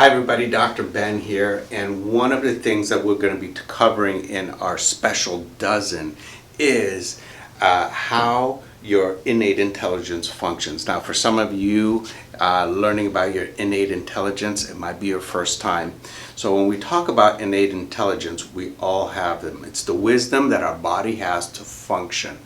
Hi everybody, Dr. Ben here, and one of the things that we're going to be covering in our special dozen is how your innate intelligence functions. Now for some of you learning about your innate intelligence, it might be your first time. So when we talk about innate intelligence, we all have them. It's the wisdom that our body has to function,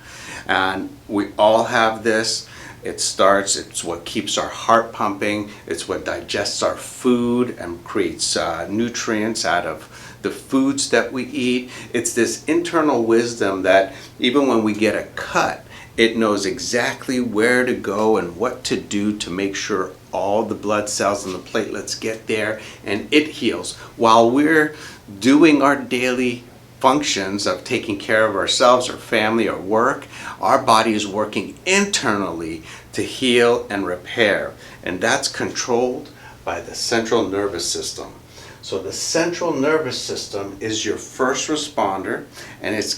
and we all have this. It's what keeps our heart pumping, it's what digests our food and creates nutrients out of the foods that we eat. It's this internal wisdom that even when we get a cut, it knows exactly where to go and what to do to make sure all the blood cells and the platelets get there and it heals. While we're doing our daily functions of taking care of ourselves, our family, our work, our body is working internally to heal and repair, and that's controlled by the central nervous system. So the central nervous system is your first responder, and it's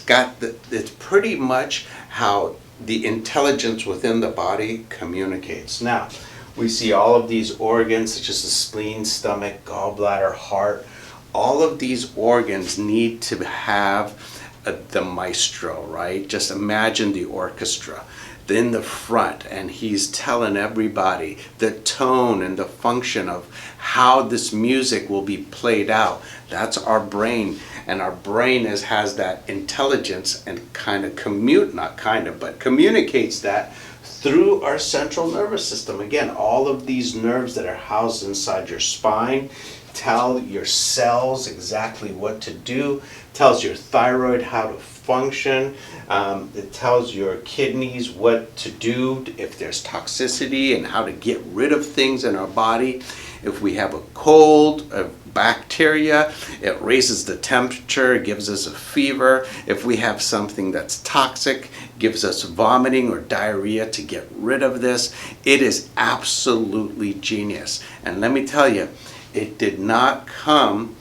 pretty much how the intelligence within the body communicates. Now, we see all of these organs such as the spleen, stomach, gallbladder, heart. All of these organs need to have the maestro, right? Just imagine the orchestra in the front, and he's telling everybody the tone and the function of how this music will be played out. That's our brain, and our brain has that intelligence and communicates that through our central nervous system. Again, all of these nerves that are housed inside your spine tell your cells exactly what to do, tells your thyroid how to function, it tells your kidneys what to do if there's toxicity and how to get rid of things in our body. If we have a cold, a bacteria, it raises the temperature, it gives us a fever. If we have something that's toxic, gives us vomiting or diarrhea to get rid of this. It is absolutely genius. And let me tell you, it did not come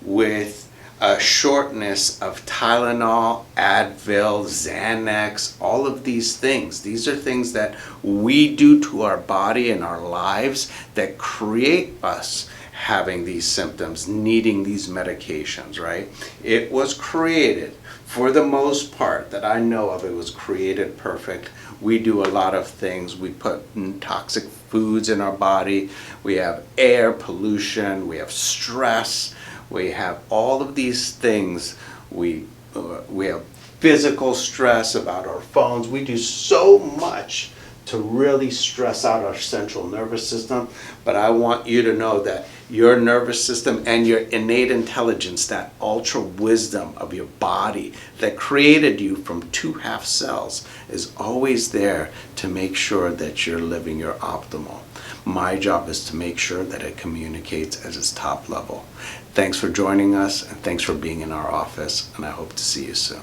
with a shortness of Tylenol, Advil, Xanax, all of these things. These are things that we do to our body and our lives that create us having these symptoms, needing these medications, right? It was created, for the most part that I know of, it was created perfect. We do a lot of things. We put toxic foods in our body. We have air pollution. We have stress. We have all of these things. We have physical stress about our phones. We do so much to really stress out our central nervous system. But I want you to know that your nervous system and your innate intelligence, that ultra wisdom of your body that created you from two half cells, is always there to make sure that you're living your optimal. My job is to make sure that it communicates at its top level. Thanks for joining us, and thanks for being in our office, and I hope to see you soon.